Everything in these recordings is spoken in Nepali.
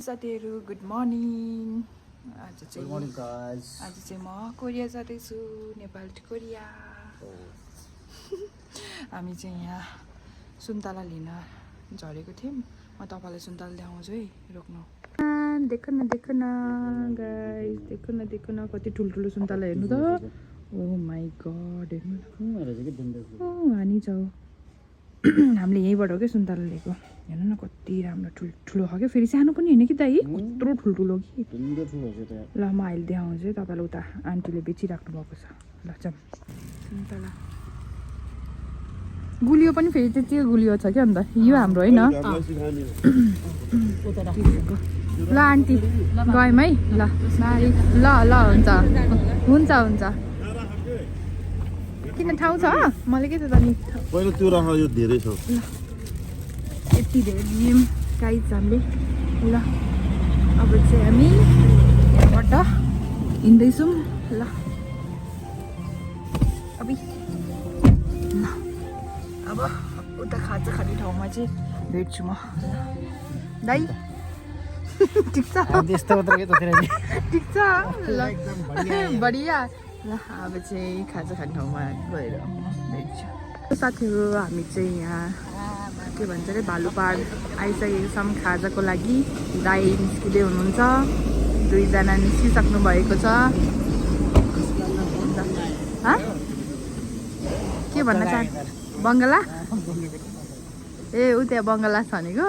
साथीहरु गुड मर्निङ। आज चाहिँ गुड मर्निङ गाइस। आज चाहिँ म कोरिया जाँदैछु, नेपाल टु कोरिया। हामी चाहिँ यहाँ सुन्तला लिन झरेको थियौँ। म तपाईलाई सुन्तला देखाउँछु है, रोक्नु। देखो न गाइस, देखो न कति ठुल्ठुलो सुन्तला हेर्नु त। ओ माय गॉड, हेर्नु हानी छ। हामीले यहीँबाट हो क्या सुन्तला लिएको। हेर्नु न कति राम्रो ठुल्ठुलो हो क्या। फेरि सानो पनि होइन कि दाइ, कत्रो ठुल्ठुलो कि। ल म अहिले देखाउँछु है तपाईँलाई। उता आन्टीले बेचिराख्नु भएको छ। ल जाऊँ। सुन्तला गुलियो पनि फेरि त्यतिकै गुलियो छ क्या। अन्त यो हाम्रो होइन। ल आन्टी गयौँ है। ल मारी ल ल हुन्छ हुन्छ। किन ठाउँ छ मलाई के त नि पहिला त्यो राख, यो धेरै छ। ल यति धेरै लियौँ गाइस हामीले। ल अब चाहिँ हामी यहाँबाट हिँड्दैछौँ। ल अब उता खाजा खाने ठाउँमा चाहिँ भेट्छु म। दाइ ठिक छ ठिक छ। ल बढिया। ल अब चाहिँ खाजा खाने ठाउँमा गएर भेट्छु। साथीहरू हामी चाहिँ यहाँ के भन्छ अरे भालुपाड आइसकेको छौँ खाजाको लागि। दाइ निस्किँदै हुनुहुन्छ, दुईजना निस्किसक्नु भएको छ। के भन्न चाहन्छ? बङ्गला ए ऊ त्यहाँ बङ्गला छ भनेको।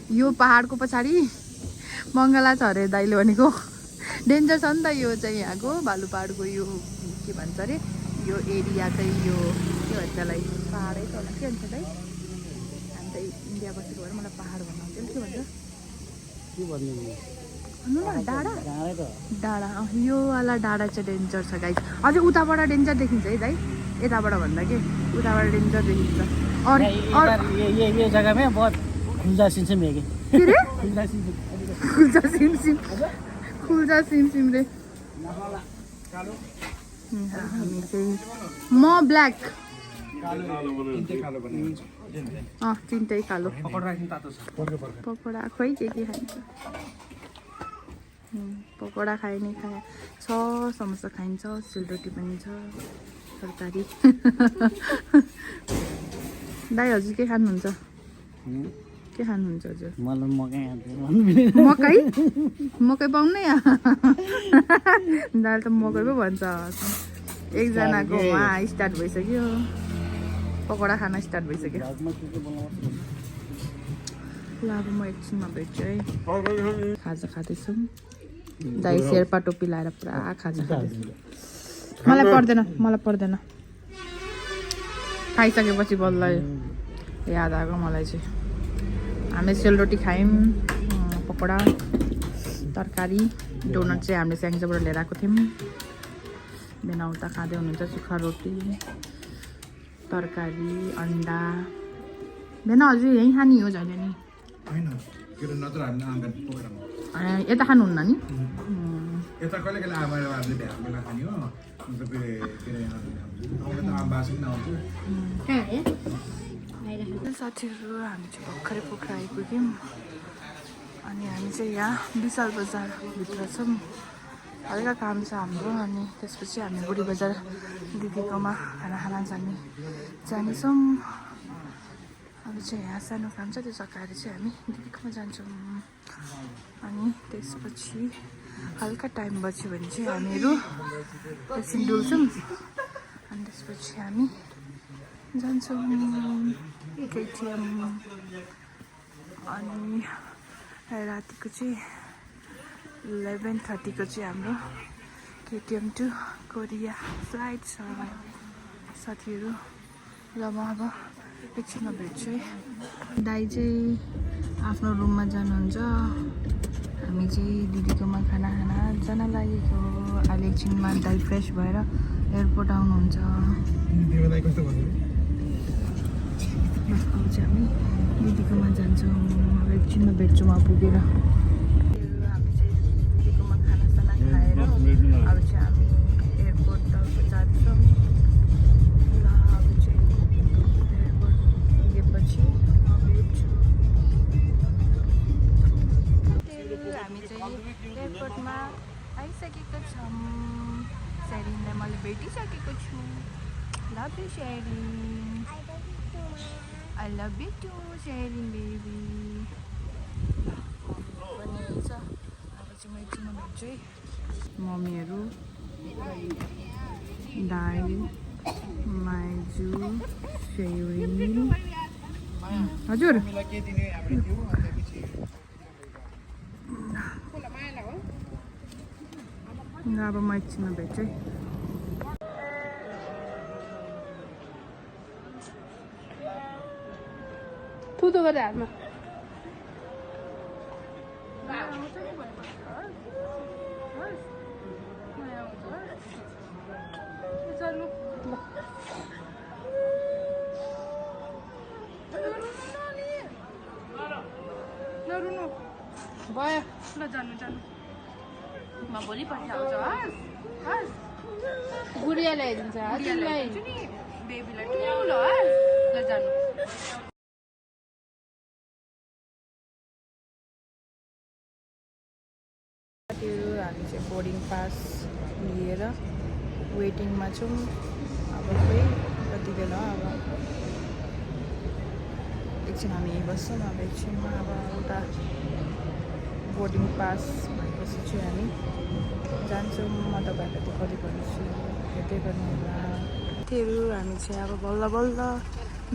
यो पहाडको पछाडि बङ्गला छ अरे दाइले भनेको। डेन्जर छ नि त यो चाहिँ यहाँको भालुपाडको यो के भन्छ अरे यो एरिया चाहिँ। यो के भन्छ यसलाई? पहाडै त होला। के भन्छ दाइ? हामी त इन्डिया बसेको भएर मलाई पहाड भन्नुहुन्छ। के भन्छ भन्नु न? डाँडा यो वाला डाँडा चाहिँ डेन्जर छ गाइस। अझै उताबाट डेन्जर देखिन्छ है दाइ, यताबाट भन्दा के उताबाट डेन्जर देखिन्छ। ये जगह में बहुत खुल्जा सिमसिम है के रे? खुल्जा सिमसिम रे। हामी चाहिँ म ब्ल्याक तिनटै कालो। पकोडा खोइ के खान्छ? पकोडा खाने छ, समोसा खाइन्छ, सेलरोटी पनि छ, तरकारी। दाइ हजुर के खानुहुन्छ? के खानुहुन्छ हजुर? मकै पाउनु यहाँ? दाल त मकै पो भन्छ। एकजनाको उहाँ स्टार्ट भइसक्यो, पकोडा खान स्टार्ट भइसक्यो। ल अब म एकछिनमा भेट्छु है। खाजा खाँदैछौँ। दाइ शेर्पा टोपी लाएर पुरा खाजा खाँदैछु। मलाई पर्दैन। खाइसकेपछि बल्ल याद आएको मलाई चाहिँ। हामीले सेलरोटी खायौँ, पकोडा, तरकारी, डोनट चाहिँ हामीले स्याङ्जाबाट लिएर आएको थियौँ। बिना उता खाँदै हुनुहुन्छ। सुक्खा रोटी, तरकारी, अन्डा। बिना हजुर यहीँ खाने हो जहिले नि? यता खानुहुन्न नि? साथीहरू हामी चाहिँ भर्खरै पोखरा आइपुग्यौँ। अनि हामी चाहिँ यहाँ विशाल बजारभित्र छौँ। हल्का काम छ हाम्रो। अनि त्यसपछि हामी बुढी बजार दिदीकोमा खाना जानेछौँ। अब चाहिँ यहाँ सानो काम छ, त्यो सकाएर चाहिँ हामी दिदीकोमा जान्छौँ। अनि त्यसपछि हल्का टाइम बच्यो भने चाहिँ हामीहरू एकछिन डुल्छौँ। अनि त्यसपछि हामी जान्छौँ केटिएम। अनि रातिको चाहिँ 11:30 को चाहिँ हाम्रो केटिएम टु कोरिया फ्लाइट छ साथीहरू। ल म अब एकछिनमा भेट्छु है। दाइ चाहिँ आफ्नो रुममा जानुहुन्छ, हामी चाहिँ दिदीकोमा खाना जान लागेको। अहिले एकछिनमा दाइ फ्रेस भएर एयरपोर्ट आउनुहुन्छ। अब चाहिँ हामी दिदीकोमा जान्छौँ। अब एकछिनमा भेट्छौँ म पुगेर। हामी चाहिँ दिदीकोमा खाना खाएर अब चाहिँ हामी एयरपोर्टतर्फ जान्छौँ। ल अब चाहिँ एयरपोर्ट पुगेपछि भेट्छु। एयरपोर्टमा आइसकेको छौँ। सेरिनलाई मैले भेटिसकेको छु। Love you Serin. I love you too Serin baby. पनि छ। अब चाहिँ म एकछिनमा भेट्छु है। मम्मीहरू दाई माइजू सेरिन हजुर अब म एकछिनमा भेट्छु है। थुतो गरे हातमा नरुनु भयो ल जानु जानु म भोलि पठाउँछु हस् गुडिया ल्याइदिन्छ तिमीलाई बेबीलाई ठुलो हस् ल जानु। हामी चाहिँ बोर्डिङ पास लिएर वेटिङमा छौँ। अब खोइ कति बेला अब एकछिन हामी यहीँ बस्छौँ। अब एकछिनमा अब उता बोर्डिङ पास भएपछि चाहिँ हामी जान्छौँ। म तपाईँहरूलाई देखाउँदै गर्छु, हेर्दै गर्नु होला। त्योहरू हामी चाहिँ अब बल्ल बल्ल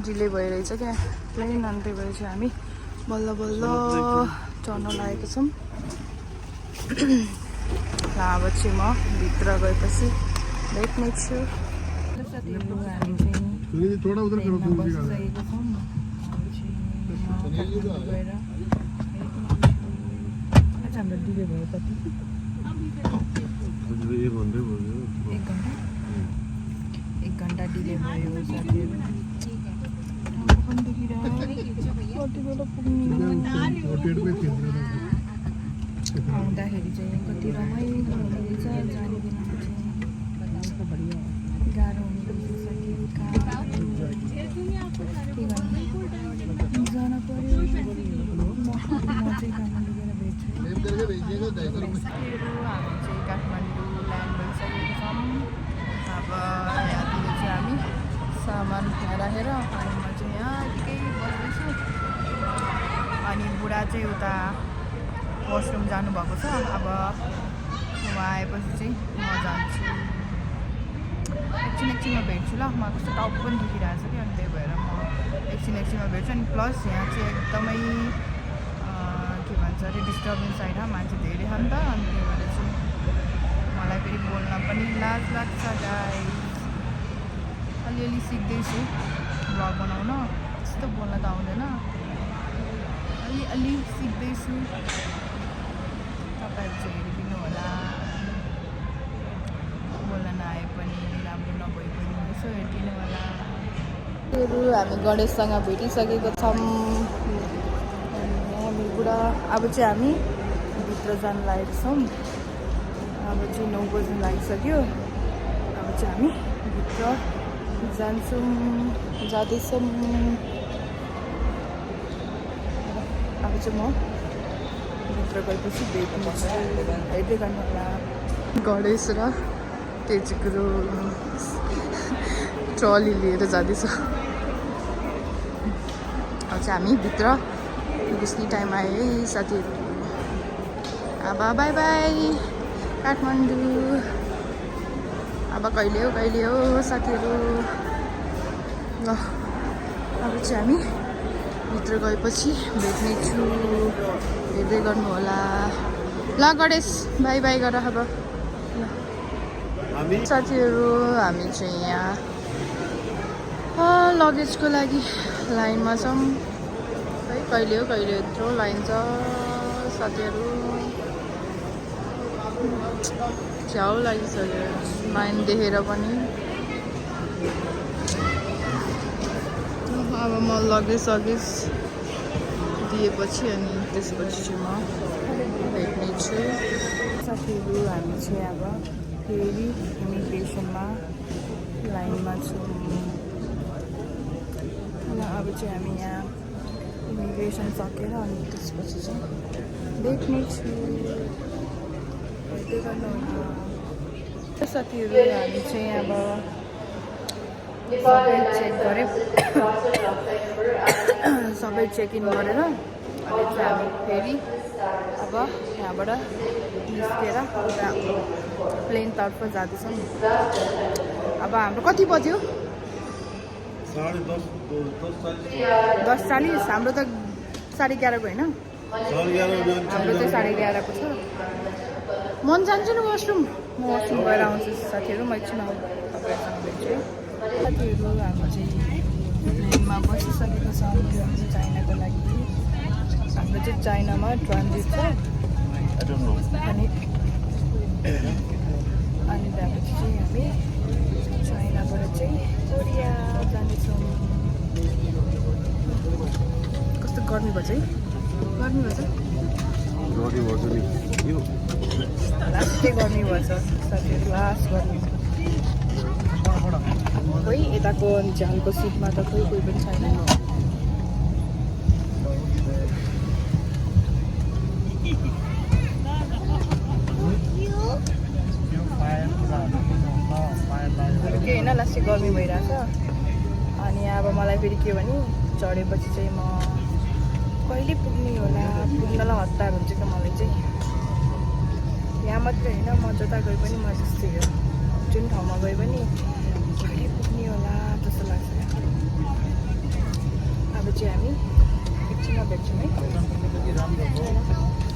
डिले भइरहेछ क्या प्लेन, अनि त्यही भएर चाहिँ हामी बल्ल बल्ल चढ्न लागेको छौँ। ल अब चाहिँ म भित्र गएपछि भेट्ने छु। साथीहरू हामी चाहिँ ट्रेनमा बसिसकेको छौँ। गएर हाम्रो डिले भयो कति 1 घन्टा डिले भयो साथीहरू। कति बेला पुग्ने आउँदाखेरि चाहिँ कति रमाइलो हुँदोरहेछ, जाने बेलामा चाहिँ गाह्रो हुँदोरहेछ साथीहरू। कहाँ के गर्नु जान पर्यो। म चाहिँ काठमाडौँ गएर भेट्छु। हामी चाहिँ काठमाडौँ ल्यान्ड भइसकेको छौँ। अब यहाँतिर चाहिँ हामी सामान राखेर अनि म चाहिँ यहाँ केही बस्दैछु। अनि बुढा चाहिँ उता वासरुम जानुभएको छ। अब उहाँ आएपछि चाहिँ म जान्छु। एकछिनमा भेट्छु ल। म कस्तो टाउक पनि दुखिरहेको छ कि, अनि त्यही भएर म एकछिनमा भेट्छु। अनि प्लस यहाँ चाहिँ एकदमै के भन्छ अरे डिस्टर्बेन्स आइरह मान्छे धेरै छ नि त, अनि त्यही भएर चाहिँ मलाई फेरि बोल्न पनि लाज लाग्छ गाइस। अलिअलि सिक्दैछु भ्लग बनाउन, त्यस्तो बोल्न त आउँदैन, अलि सिक्दैछु। तपाईँहरू चाहिँ हेरिदिनु होला। बोल्न नआए पनि राम्रो नभए पनि यसो हेरिदिनु होला। हामी गणेशसँग भेटिसकेको छौँ। हामी बुढा अब चाहिँ हामी भित्र जान लागेको छौँ। अब चाहिँ 9 बजी लागिसक्यो। अब चाहिँ हामी भित्र जान्छौँ, जाँदैछौँ। अब चाहिँ म भित्र गएपछि भेट्नु छु, हेर्दै गर्नु होला। गणेश र तेजगुरु ट्रली लिएर जाँदैछ। अब चाहिँ हामी भित्र घुस्ने टाइम आयो है साथीहरू। अब बाई बाई काठमाडौँ। अब कहिले हो साथीहरू। ल अब चाहिँ हामी भित्र गएपछि भेट्ने छु, हेर्दै गर्नु होला। ल गणेश बाई बाई गर। अब साथीहरू हामी चाहिँ यहाँ लगेजको लागि लाइनमा छौँ है। कहिले हो यत्रो लाइन छ साथीहरू। च्याउ लागिसक्यो लाइन देखेर पनि। अब म लगेज दिएपछि अनि त्यसपछि चाहिँ म भेट्ने छु साथीहरू। हामी चाहिँ अब फेरि इमिग्रेसनमा लाइनमा छौँ। अब चाहिँ हामी यहाँ इमिग्रेसन सकेर अनि त्यसपछि चाहिँ भेट्ने छु। हेर्दै गर्नु साथीहरू हामी चाहिँ अब सबै चेक गऱ्यौँ सबै चेक इन गरेर अनि चाहिँ हामी फेरि अब यहाँबाट निस्केर उता प्लेनतर्फ जाँदैछौँ। अब हाम्रो कति बज्यो? 10:40। हाम्रो त 11:30 को होइन, हाम्रो चाहिँ 11:30 को छ। मन जान्छु नि वासरुम, म वासरुम गएर आउँछु साथीहरू। म एकछिन तपाईँहरूसँग भेट्छु है। साथीहरू हाम्रो चाहिँ प्लेनमा बसिसकेको छ चाइनाको लागि। हाम्रो चाहिँ चाइनामा ट्रान्जिट छ अनि त्यहाँपछि चाहिँ हामी चाइनाबाट चाहिँ कोरिया जानेछौँ। कस्तो गर्मी भएछ है, गर्मी भएछ, लास्टै गर्मी भएछ साथीहरू, लास्ट गर्मी। खोइ यताको झ्यालको सिटमा त कोही पनि छैन। के होइन, लास्टै गर्मी भइरहेछ। अनि अब मलाई फेरि के भने चढेपछि चाहिँ म कहिले पुग्ने होला, पुग्नलाई हतार हुन्छ क्या मलाई चाहिँ। यहाँ मात्रै होइन, म जता गए पनि म त्यस्तै हो, जुन ठाउँमा गए पनि कहिले पुग्ने होला जस्तो लाग्छ। अब चाहिँ हामी एकछिनमा भेट्छौँ है।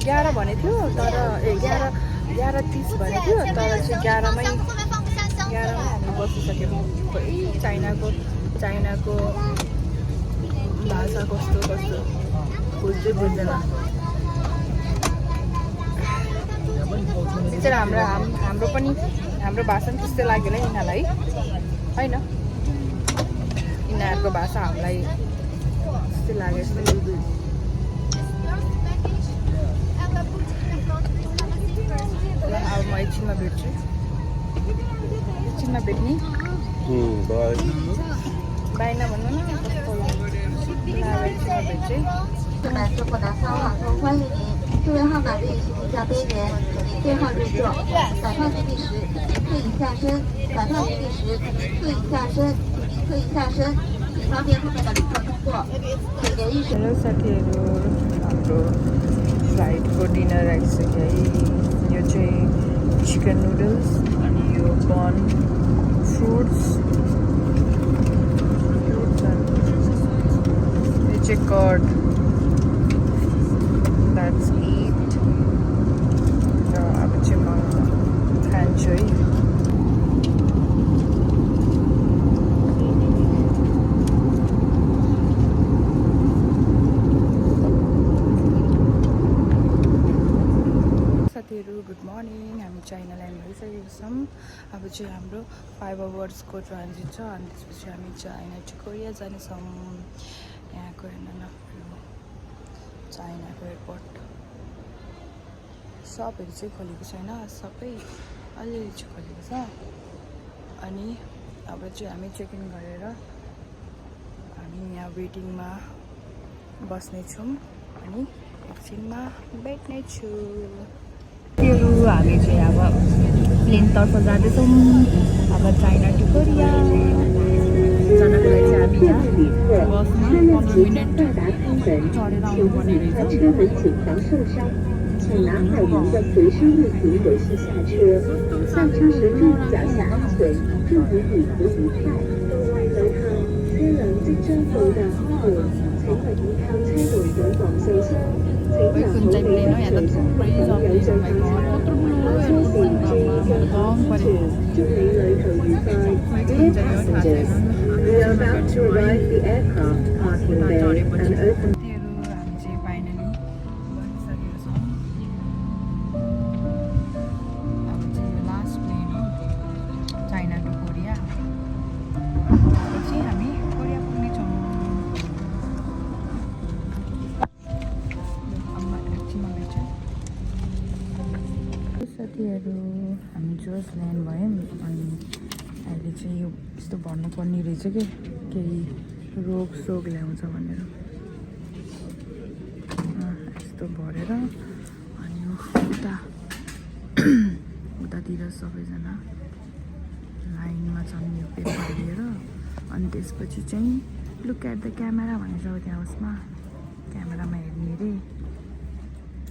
11 भनेको थियो तर 11:30 भनेको थियो तर चाहिँ 11मै हामी बसिसक्यौँ। खोइ चाइनाको भाषा कस्तो बुझ्दै बुझ्दैन। बिचरा हाम्रो भाषा पनि त्यस्तै लाग्यो होला यिनीहरूलाई होइन, यिनीहरूको भाषा हामीलाई त्यस्तै लाग्यो जस्तो। अब म एकछिनमा भेट्छु, एकछिनमा भेट्ने। बाई नभन्नु न, कस्तो एकछिनमा भेट्छु है। 购买支付的3号通，欢迎您。出人号码对应是比较边缘，请您对号入座。返套距离时，请您退一下身；返套距离时，请您退一下身，请您退一下身，以方便后面的旅客通过。请留意。 हेलो साथीहरू, हाम्रो फ्लाइटको डिनर आइसक्यो है। यो चाहिँ चिकन नुडल्स अनि यो बन फ्रुट्स यो चाहिँ कर्ड, द्याट्स इट। र अब चाहिँ म खान्छु है। गुड मर्निङ, हामी चाइना ल्यान्ड भइसकेको छौँ। अब चाहिँ हाम्रो 5 आवर्सको ट्रान्जिट छ अनि त्यसपछि हामी चाइना टु कोरिया जानेछौँ। यहाँको हेर्नु न, चाइनाको एयरपोर्ट सबहरू चाहिँ खोलेको छैन, सबै अलिअलि चाहिँ खोलेको छ। अनि अब चाहिँ हामी चेक इन गरेर हामी यहाँ वेटिङमा बस्नेछौँ अनि एकछिनमा भेट्नेछु। हामी चाहिँ अब प्लेनतर्फ जाँदैछौँ। अब चाइना टु कोरिया जानको लागि चाहिँ हामी यहाँ बसमा 15 मिनट चढेर आउनुपर्ने रहेछ। 请拿好您的随身物品，有序下车。下车时注意脚下安全，祝您旅途愉快。各位旅客，車輛即將到達開門，請勿倚靠車門上防受傷。請拿好你的隨身物品，有序下車。下車時注意安全，祝你旅途愉快。Dear passengers, we are about to arrive the aircraft parking bay and open. हामी चाहिँ फाइनली बसिसकेको छौँ। अब चाहिँ यो लास्ट प्लेन हो, चाइना टु कोरिया। पछि हामी कोरिया पुग्नेछौँ। एकछिनमा भेट्छु साथीहरू। हामी जोस ल्यान्ड भयौँ अनि अहिले चाहिँ यो यस्तो भन्नुपर्ने रहेछ कि केही रोग ल्याउँछ भनेर। यस्तो भरेर अनि उता यतातिर सबैजना लाइनमा छन् यो पेपर लिएर अनि त्यसपछि चाहिँ लुक एट द क्यामेरा भनेर त्यहाँ उसमा क्यामेरामा हेर्ने अरे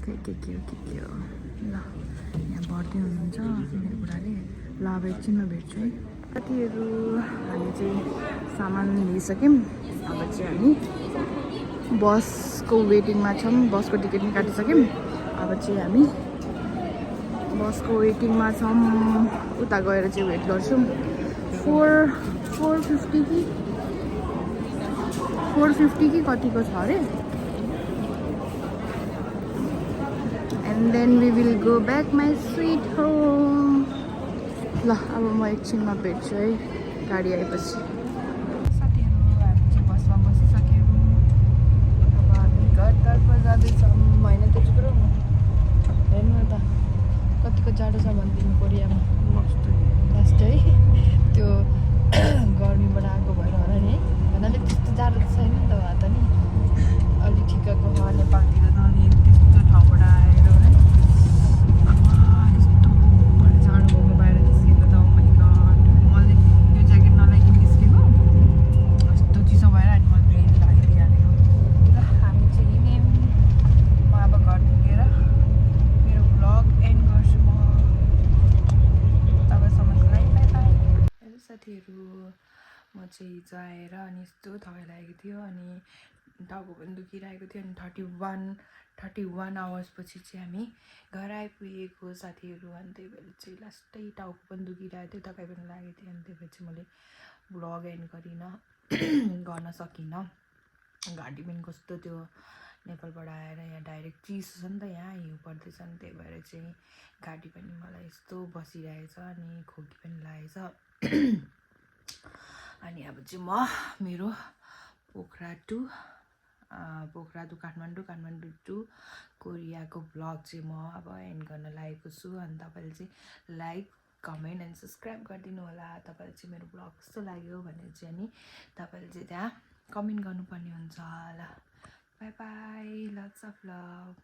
के हो ल यहाँ बढ्दै हुनुहुन्छ मेरो बुढाले ल अब एकछिनमा भेट्छु है साथीहरू हामी चाहिँ सामान लिइसक्यौँ अब चाहिँ हामी बसको वेटिङमा छौँ बसको टिकट पनि काटिसक्यौँ अब चाहिँ हामी बसको वेटिङमा छौँ उता गएर चाहिँ वेट गर्छौँ 450 कि कतिको छ अरे and then we will go back my sweet home ल अब म एकछिनमा भेट्छु है गाडी आएपछि साथीहरू हामी चाहिँ बसमा बसिसक्यौँ अब हामी घरतर्फ जाँदैछौँ होइन त्यति कुरो हेर्नु त कतिको जाडो छ भनिदिनु कोरियामा लास्ट है त्यो गर्मीबाट आएको भएर होला नि है भन्नाले त्यस्तो जाडो छैन नि त वहाँ त नि अलि ठिक्कको भयो नेपालतिर त अनि त्यस्तो ठाउँबाट आएर है यस्तो जाडो भएको बाहिर निस्केको त मैले मैले यो ज्याकेट नलाइकन निस्केको यस्तो चिसो भएर अनि मैले फेरि लगाइदिइहालेको ल हामी चाहिँ हिँड्यौँ म अब घर पुगेर मेरो भ्लग एन्ड गर्छु म तबसम्मको लागि बाई बाई हेलो साथीहरू म चाहिँ हिजो आएर अनि यस्तो थकाइ लागेको थियो अनि टाउको पनि दुखिरहेको थियो अनि 31 आवर्स पछि चाहिँ हामी घर आइपुगेको साथीहरू अनि त्यही भएर चाहिँ लास्टै टाउको पनि दुखिरहेको थियो थकाइ पनि लागेको थियो अनि त्यही भएर चाहिँ मैले भ्लग एन्ड गरिनँ गर्न सकिनँ घाँटी पनि कस्तो त्यो नेपालबाट आएर यहाँ डाइरेक्ट चिसो छ नि त यहाँ हिउँ पर्दैछ नि त्यही भएर चाहिँ घाँटी पनि मलाई यस्तो बसिरहेछ अनि खोकी पनि लागेछ अनि अब चाहिँ म मेरो पोखरा टु काठमाडौँ टु कोरियाको भ्लग चाहिँ म अब एन्ड गर्न लागेको छु अनि तपाईँले चाहिँ लाइक कमेन्ट एन्ड सब्सक्राइब गरिदिनु होला तपाईँले चाहिँ मेरो भ्लग कस्तो लाग्यो भनेर चाहिँ अनि तपाईँले चाहिँ त्यहाँ कमेन्ट गर्नुपर्ने हुन्छ ल bye bye lots of love